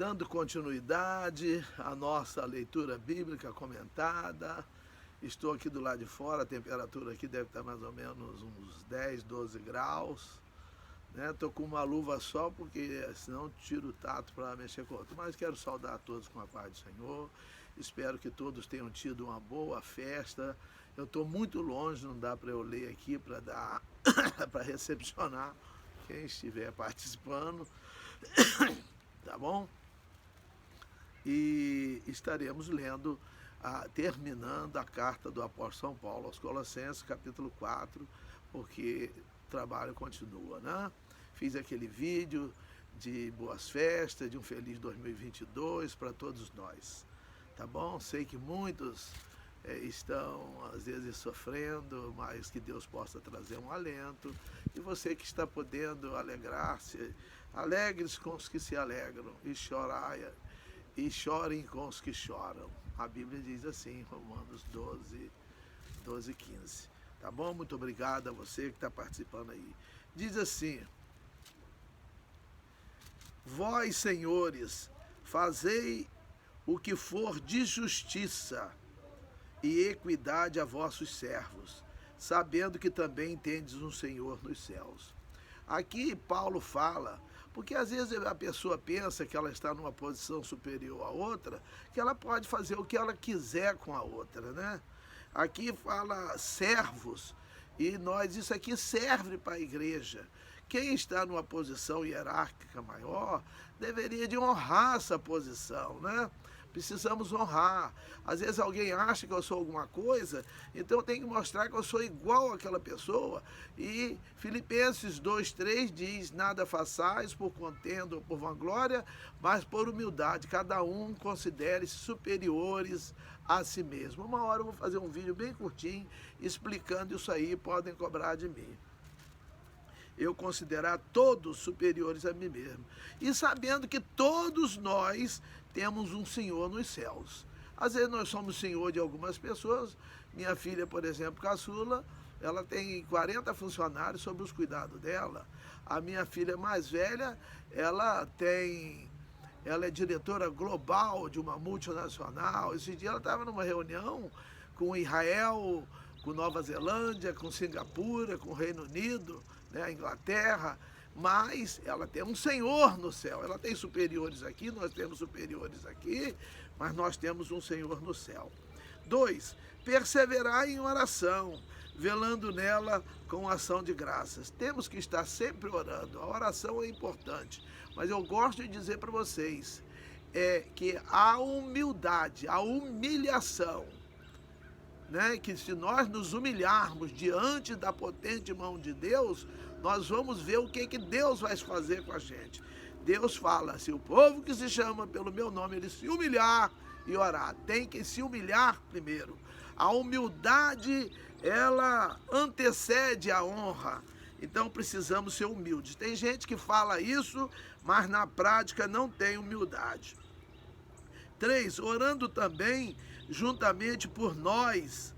Dando continuidade à nossa leitura bíblica comentada. Estou aqui do lado de fora, a temperatura aqui deve estar mais ou menos uns 10, 12 graus. Estou com uma luva só porque senão tiro o tato para mexer com outro. Mas quero saudar a todos com a paz do Senhor. Espero que todos tenham tido uma boa festa. Eu estou muito longe, não dá para eu ler aqui para dar para recepcionar quem estiver participando. Tá bom? E estaremos lendo, terminando a carta do apóstolo São Paulo aos Colossenses, capítulo 4, porque o trabalho continua, né? Fiz aquele vídeo de boas festas, de um feliz 2022 para todos nós, tá bom? Sei que muitos estão, às vezes, sofrendo, mas que Deus possa trazer um alento. E você que está podendo alegrar-se, alegre-se com os que se alegram e chorem com os que choram. A Bíblia diz assim, Romanos 12, 15. Tá bom? Muito obrigado a você que está participando aí. Diz assim: vós, senhores, fazei o que for de justiça e equidade a vossos servos, sabendo que também tendes um Senhor nos céus. Aqui Paulo fala, porque às vezes a pessoa pensa que ela está numa posição superior à outra, que ela pode fazer o que ela quiser com a outra, né? Aqui fala servos, e isso aqui serve para a igreja. Quem está numa posição hierárquica maior deveria de honrar essa posição, né? Precisamos honrar. Às vezes alguém acha que eu sou alguma coisa, então eu tenho que mostrar que eu sou igual àquela pessoa. E Filipenses 2:3 diz: nada façais por contenda ou por vanglória, mas por humildade. Cada um considere-se superiores a si mesmo. Uma hora eu vou fazer um vídeo bem curtinho explicando isso aí, podem cobrar de mim. Eu considerar todos superiores a mim mesmo. E sabendo que todos nós temos um Senhor nos céus. Às vezes nós somos Senhor de algumas pessoas. Minha filha, por exemplo, caçula, ela tem 40 funcionários sob os cuidados dela. A minha filha mais velha, ela é diretora global de uma multinacional. Esse dia ela estava numa reunião com Israel, com Nova Zelândia, com Singapura, com o Reino Unido, né, a Inglaterra, mas ela tem um Senhor no céu. Ela tem superiores aqui, nós temos superiores aqui, mas nós temos um Senhor no céu. 2, perseverar em oração, velando nela com ação de graças. Temos que estar sempre orando. A oração é importante, mas eu gosto de dizer para vocês que a humildade, a humilhação, né, que se nós nos humilharmos diante da potente mão de Deus, nós vamos ver o que Deus vai fazer com a gente. Deus fala, se o povo que se chama pelo meu nome, ele se humilhar e orar, tem que se humilhar primeiro. A humildade, ela antecede a honra, então precisamos ser humildes. Tem gente que fala isso, mas na prática não tem humildade. 3, orando também juntamente por nós,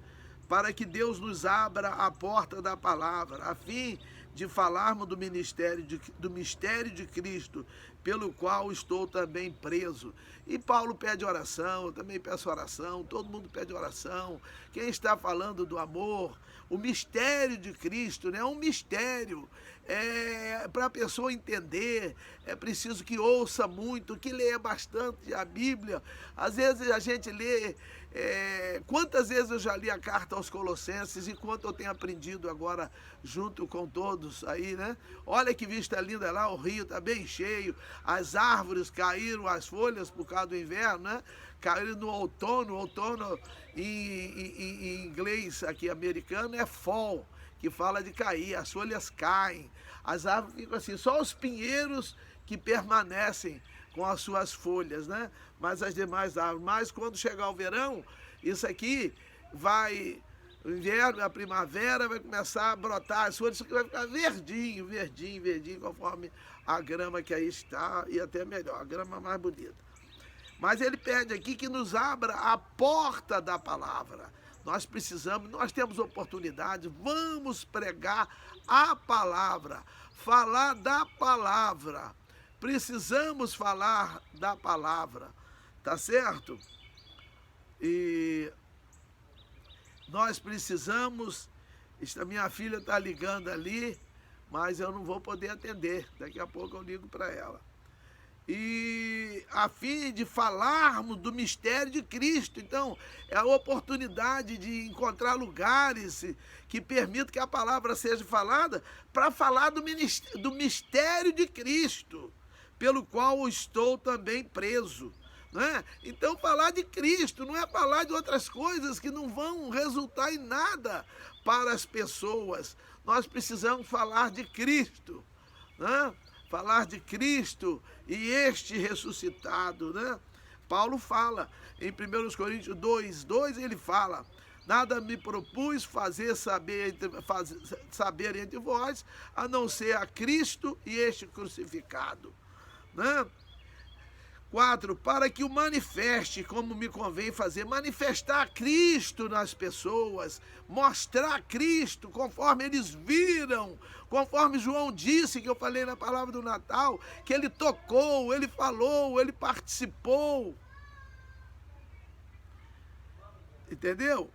para que Deus nos abra a porta da palavra, a fim de falarmos do mistério de Cristo, pelo qual estou também preso. E Paulo pede oração, eu também peço oração, todo mundo pede oração. Quem está falando do amor, o mistério de Cristo, né? É um mistério. Para a pessoa entender, é preciso que ouça muito, que leia bastante a Bíblia. Às vezes a gente lê, quantas vezes eu já li a carta aos Colossenses e quanto eu tenho aprendido agora junto com todos aí, né? Olha que vista linda lá, o rio está bem cheio, as árvores caíram, as folhas por causa do inverno, né? Caíram no outono em inglês aqui americano é fall, que fala de cair, as folhas caem, as árvores ficam assim, só os pinheiros que permanecem com as suas folhas, né? Mas as demais árvores. Mas quando chegar o verão, isso aqui o inverno, a primavera, vai começar a brotar as folhas, isso aqui vai ficar verdinho, verdinho, verdinho, conforme a grama que aí está, e até melhor, a grama mais bonita. Mas ele pede aqui que nos abra a porta da palavra. Nós precisamos, nós temos oportunidade, vamos pregar a palavra, falar da palavra. precisamos falar da palavra, tá certo? E nós precisamos, minha filha está ligando ali, mas eu não vou poder atender, daqui a pouco eu ligo para ela. E a fim de falarmos do mistério de Cristo. Então, é a oportunidade de encontrar lugares que permitam que a palavra seja falada para falar do mistério de Cristo, pelo qual estou também preso. Né? Então, falar de Cristo não é falar de outras coisas que não vão resultar em nada para as pessoas. Nós precisamos falar de Cristo, né? Falar de Cristo e este ressuscitado, né? Paulo fala em 1 Coríntios 2:2, ele fala: nada me propus saber entre vós, a não ser a Cristo e este crucificado, né? 4, para que o manifeste, como me convém fazer, manifestar Cristo nas pessoas, mostrar Cristo conforme eles viram, conforme João disse, que eu falei na palavra do Natal, que ele tocou, ele falou, ele participou. Entendeu?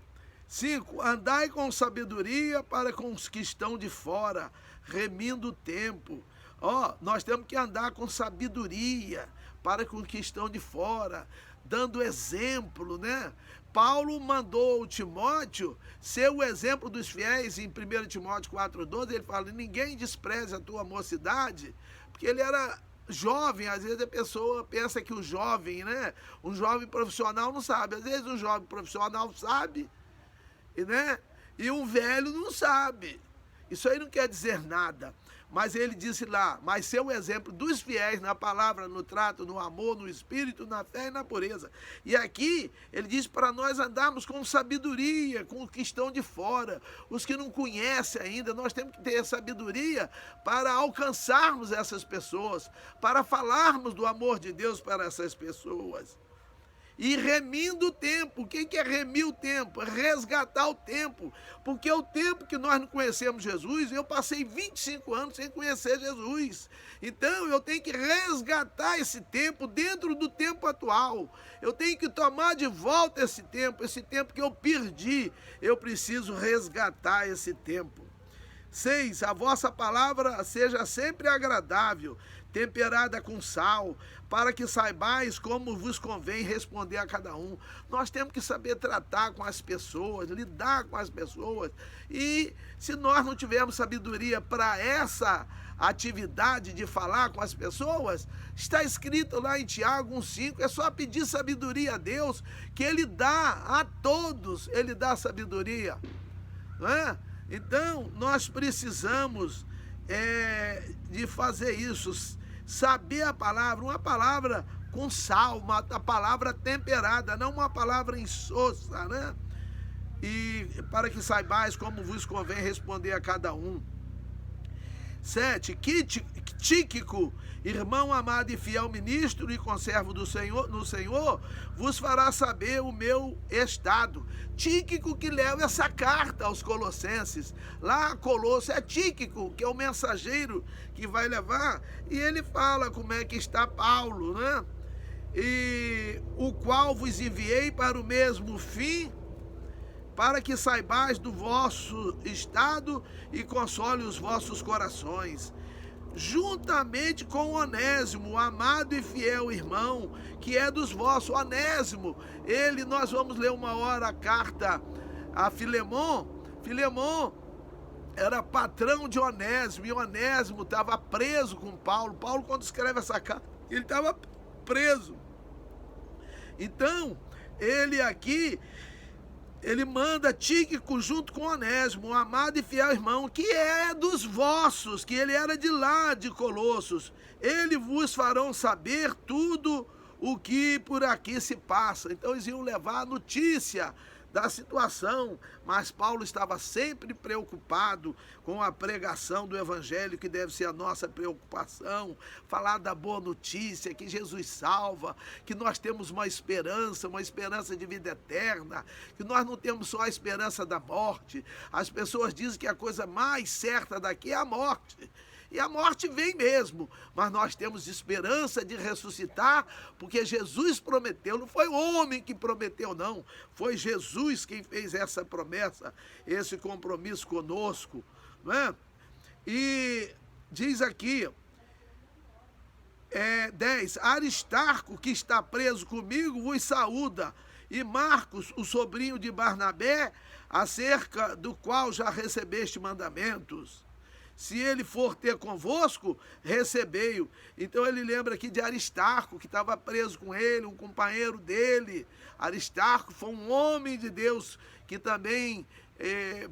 5, andai com sabedoria para com os que estão de fora, remindo o tempo. Nós temos que andar com sabedoria para com os que estão de fora, dando exemplo, né? Paulo mandou Timóteo ser o exemplo dos fiéis. Em 1 Timóteo 4:12, ele fala: ninguém despreze a tua mocidade, porque ele era jovem. Às vezes a pessoa pensa que o jovem, né? Um jovem profissional não sabe. Às vezes um jovem profissional sabe, né? E um velho não sabe. Isso aí não quer dizer nada. Mas ele disse lá: mas ser o exemplo dos fiéis na palavra, no trato, no amor, no espírito, na fé e na pureza. E aqui ele diz para nós andarmos com sabedoria, com os que estão de fora, os que não conhecem ainda. Nós temos que ter sabedoria para alcançarmos essas pessoas, para falarmos do amor de Deus para essas pessoas. E remindo o tempo. O que é remir o tempo? Resgatar o tempo. Porque o tempo que nós não conhecemos Jesus, eu passei 25 anos sem conhecer Jesus. Então eu tenho que resgatar esse tempo dentro do tempo atual. Eu tenho que tomar de volta esse tempo que eu perdi. Eu preciso resgatar esse tempo. 6, a vossa palavra seja sempre agradável, temperada com sal, para que saibais como vos convém responder a cada um. Nós temos que saber tratar com as pessoas, lidar com as pessoas. E se nós não tivermos sabedoria para essa atividade de falar com as pessoas, está escrito lá em Tiago 1:5, é só pedir sabedoria a Deus, que Ele dá a todos, Ele dá sabedoria, não é? Então, nós precisamos de fazer isso, saber a palavra, uma palavra com sal, uma palavra temperada, não uma palavra insossa, né? E para que saibais como vos convém responder a cada um. 7, Tíquico, irmão amado e fiel ministro e conservo do Senhor, no Senhor, vos fará saber o meu estado. Tíquico que leva essa carta aos Colossenses. Lá Colosso é Tíquico, que é o mensageiro que vai levar, e ele fala como é que está Paulo, né? E o qual vos enviei para o mesmo fim, para que saibais do vosso estado e console os vossos corações, juntamente com Onésimo, o amado e fiel irmão, que é dos vossos. Onésimo, nós vamos ler uma hora a carta a Filemon. Filemon era patrão de Onésimo, e Onésimo estava preso com Paulo. Paulo, quando escreve essa carta, ele estava preso. Então, ele manda Tíquico junto com Onésimo, um amado e fiel irmão, que é dos vossos, que ele era de lá de Colossos. Ele vos farão saber tudo o que por aqui se passa. Então eles iam levar a notícia da situação, mas Paulo estava sempre preocupado com a pregação do evangelho, que deve ser a nossa preocupação, falar da boa notícia, que Jesus salva, que nós temos uma esperança de vida eterna, que nós não temos só a esperança da morte. As pessoas dizem que a coisa mais certa daqui é a morte. E a morte vem mesmo, mas nós temos esperança de ressuscitar, porque Jesus prometeu, não foi o homem que prometeu, não. Foi Jesus quem fez essa promessa, esse compromisso conosco, não é? E diz aqui, 10, Aristarco, que está preso comigo, vos saúda, e Marcos, o sobrinho de Barnabé, acerca do qual já recebeste mandamentos. Se ele for ter convosco, recebei-o. Então ele lembra aqui de Aristarco, que estava preso com ele, um companheiro dele. Aristarco foi um homem de Deus que também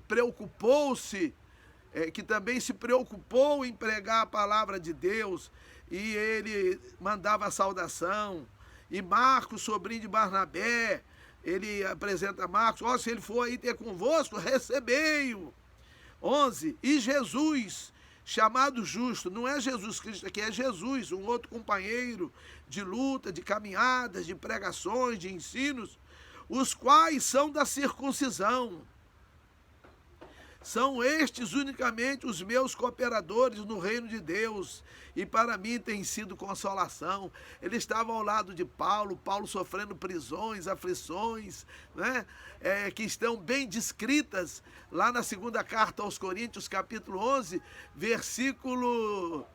preocupou-se, que também se preocupou em pregar a palavra de Deus, e ele mandava a saudação. E Marcos, sobrinho de Barnabé, ele apresenta Marcos, se ele for aí ter convosco, recebei-o. 11, e Jesus, chamado justo, não é Jesus Cristo aqui, é Jesus, um outro companheiro de luta, de caminhadas, de pregações, de ensinos, os quais são da circuncisão. São estes unicamente os meus cooperadores no reino de Deus, e para mim tem sido consolação. Ele estava ao lado de Paulo, Paulo sofrendo prisões, aflições, né? Que estão bem descritas lá na segunda carta aos Coríntios, capítulo 11, versículos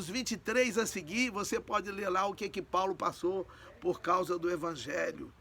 23 a seguir. Você pode ler lá o que Paulo passou por causa do Evangelho,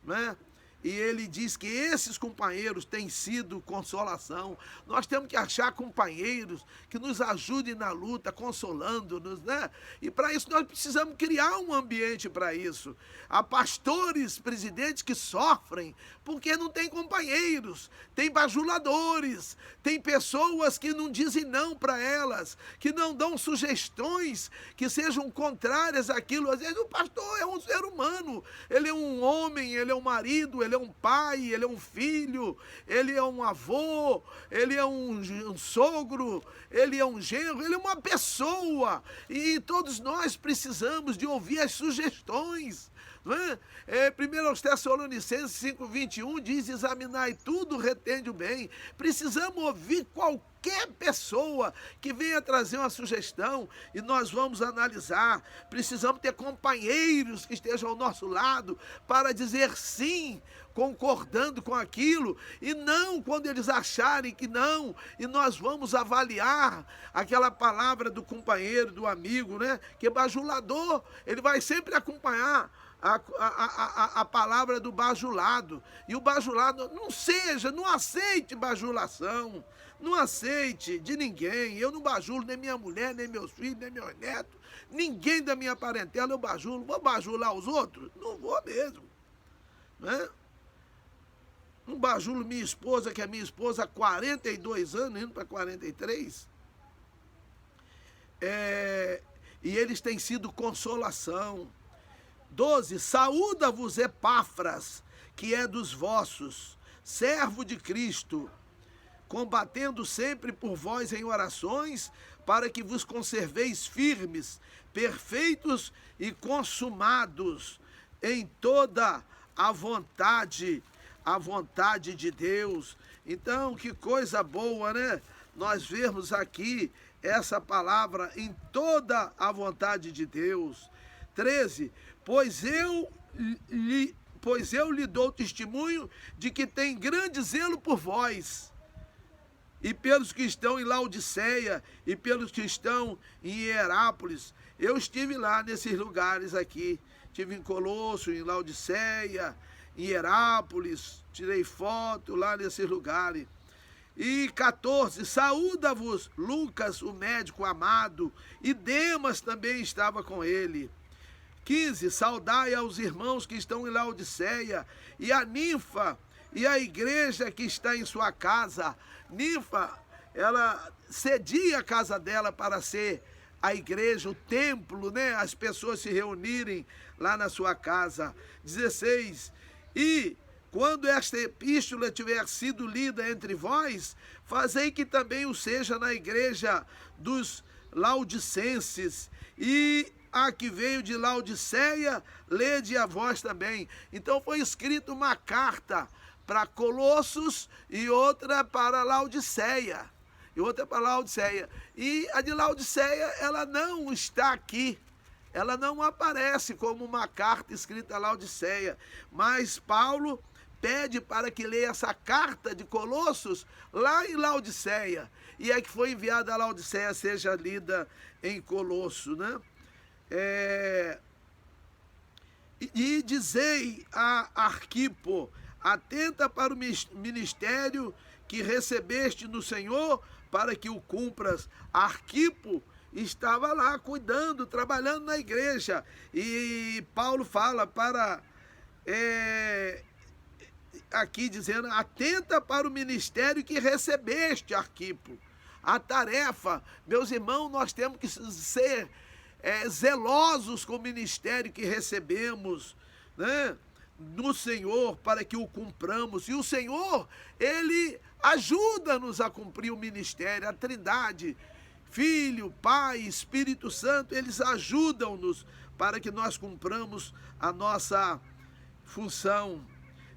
né? E ele diz que esses companheiros têm sido consolação. Nós temos que achar companheiros que nos ajudem na luta, consolando-nos, né? E para isso nós precisamos criar um ambiente para isso. Há pastores, presidentes que sofrem porque não tem companheiros, tem bajuladores, tem pessoas que não dizem não para elas, que não dão sugestões que sejam contrárias àquilo. Às vezes o pastor é um ser humano, ele é um homem, ele é um marido, ele é um pai, ele é um filho, ele é um avô, ele é um sogro, ele é um genro, ele é uma pessoa. E todos nós precisamos de ouvir as sugestões. Não é? 1 Tessalonicenses 5,21 diz, examinai tudo, retende o bem. Precisamos ouvir qualquer pessoa que venha trazer uma sugestão e nós vamos analisar. Precisamos ter companheiros que estejam ao nosso lado para dizer sim, concordando com aquilo, e não quando eles acharem que não, e nós vamos avaliar aquela palavra do companheiro, do amigo, né? Que é bajulador, ele vai sempre acompanhar a palavra do bajulado. E o bajulado, não aceite bajulação, não aceite de ninguém. Eu não bajulo nem minha mulher, nem meus filhos, nem meus netos, ninguém da minha parentela eu bajulo. Vou bajular os outros? Não vou mesmo, né? Não bajulo minha esposa, que é minha esposa há 42 anos, indo para 43. E eles têm sido consolação. 12, saúda-vos Epáfras, que é dos vossos, servo de Cristo, combatendo sempre por vós em orações, para que vos conserveis firmes, perfeitos e consumados em toda a vontade de Deus. Então, que coisa boa, né? Nós vermos aqui essa palavra em toda a vontade de Deus. 13, pois eu lhe dou testemunho de que tem grande zelo por vós, e pelos que estão em Laodiceia, e pelos que estão em Hierápolis. Eu estive lá nesses lugares aqui, estive em Colosso, em Laodiceia, em Hierápolis, tirei foto lá nesses lugares. E 14, saúda-vos Lucas, o médico amado, e Demas também estava com ele. 15, saudai aos irmãos que estão em Laodiceia, e a Ninfa, e a igreja que está em sua casa. Ninfa, ela cedia a casa dela para ser a igreja, o templo, né? As pessoas se reunirem lá na sua casa. 16, e quando esta epístola tiver sido lida entre vós, fazei que também o seja na igreja dos laodicenses, e a que veio de Laodiceia, lede a vós também. Então foi escrita uma carta para Colossos e outra para Laodiceia. e outra é para Laodiceia. E a de Laodiceia, ela não está aqui. Ela não aparece como uma carta escrita a Laodiceia. Mas Paulo pede para que leia essa carta de Colossos lá em Laodiceia. E é que foi enviada a Laodiceia seja lida em Colosso, né? E dizei a Arquipo: atenta para o ministério que recebeste no Senhor, para que o cumpras. Arquipo estava lá cuidando, trabalhando na igreja. E Paulo fala para aqui dizendo: atenta para o ministério que recebeste, Arquipo. A tarefa, meus irmãos, nós temos que ser zelosos com o ministério que recebemos, né, no Senhor, para que o cumpramos. E o Senhor, Ele ajuda-nos a cumprir o ministério. A Trindade, Filho, Pai, Espírito Santo, eles ajudam-nos para que nós cumpramos a nossa função.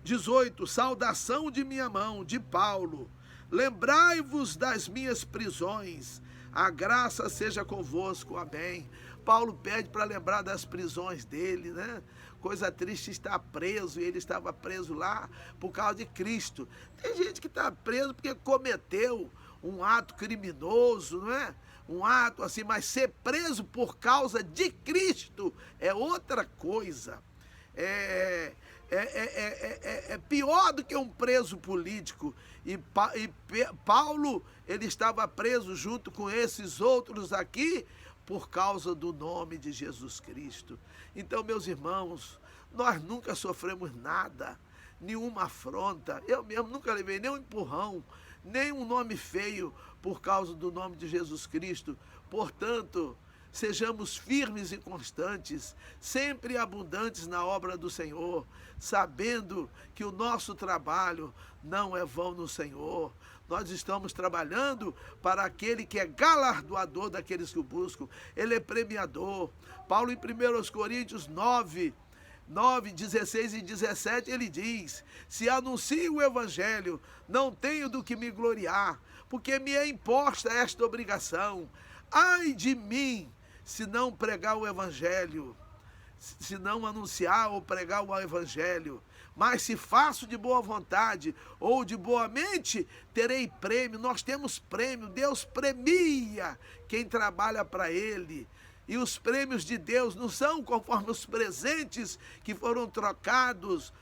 18. Saudação de minha mão, de Paulo. Lembrai-vos das minhas prisões. A graça seja convosco. Amém. Paulo pede para lembrar das prisões dele, né? Coisa triste estar preso, e ele estava preso lá por causa de Cristo. Tem gente que está preso porque cometeu um ato criminoso, não é? Um ato assim, mas ser preso por causa de Cristo é outra coisa. É pior do que um preso político. E Paulo, ele estava preso junto com esses outros aqui por causa do nome de Jesus Cristo. Então, meus irmãos, nós nunca sofremos nada, nenhuma afronta. Eu mesmo nunca levei nem um empurrão, nem um nome feio por causa do nome de Jesus Cristo. Portanto, sejamos firmes e constantes, sempre abundantes na obra do Senhor, sabendo que o nosso trabalho não é vão no Senhor. Nós estamos trabalhando para aquele que é galardoador daqueles que o buscam. Ele é premiador. Paulo, em 1 Coríntios 9, 16 e 17, ele diz: se anuncio o evangelho, não tenho do que me gloriar, porque me é imposta esta obrigação. Ai de mim, se não pregar o evangelho, se não anunciar ou pregar o evangelho. Mas se faço de boa vontade ou de boa mente, terei prêmio. Nós temos prêmio. Deus premia quem trabalha para Ele. E os prêmios de Deus não são conforme os presentes que foram trocados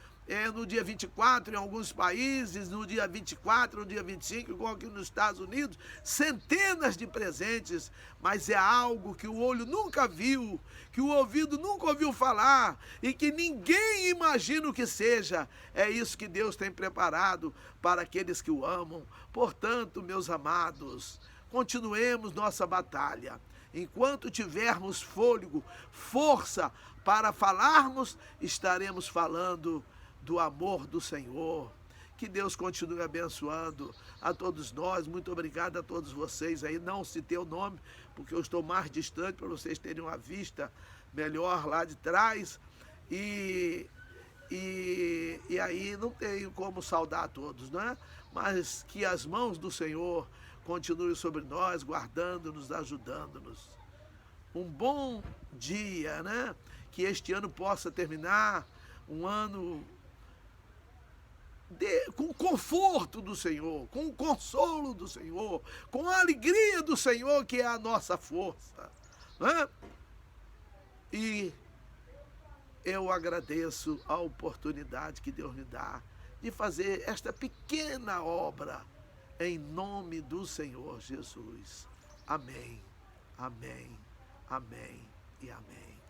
no dia 24 em alguns países, no dia 24, no dia 25, igual aqui nos Estados Unidos, centenas de presentes, mas é algo que o olho nunca viu, que o ouvido nunca ouviu falar e que ninguém imagina o que seja. É isso que Deus tem preparado para aqueles que o amam. Portanto, meus amados, continuemos nossa batalha. Enquanto tivermos fôlego, força para falarmos, estaremos falando do amor do Senhor. Que Deus continue abençoando a todos nós. Muito obrigado a todos vocês aí. Não citei o nome, porque eu estou mais distante, para vocês terem uma vista melhor lá de trás. E aí não tenho como saudar a todos, né? Mas que as mãos do Senhor continuem sobre nós, guardando-nos, ajudando-nos. Um bom dia, né? Que este ano possa terminar um ano com o conforto do Senhor, com o consolo do Senhor, com a alegria do Senhor, que é a nossa força, né? E eu agradeço a oportunidade que Deus me dá de fazer esta pequena obra em nome do Senhor Jesus. Amém, amém, amém e amém.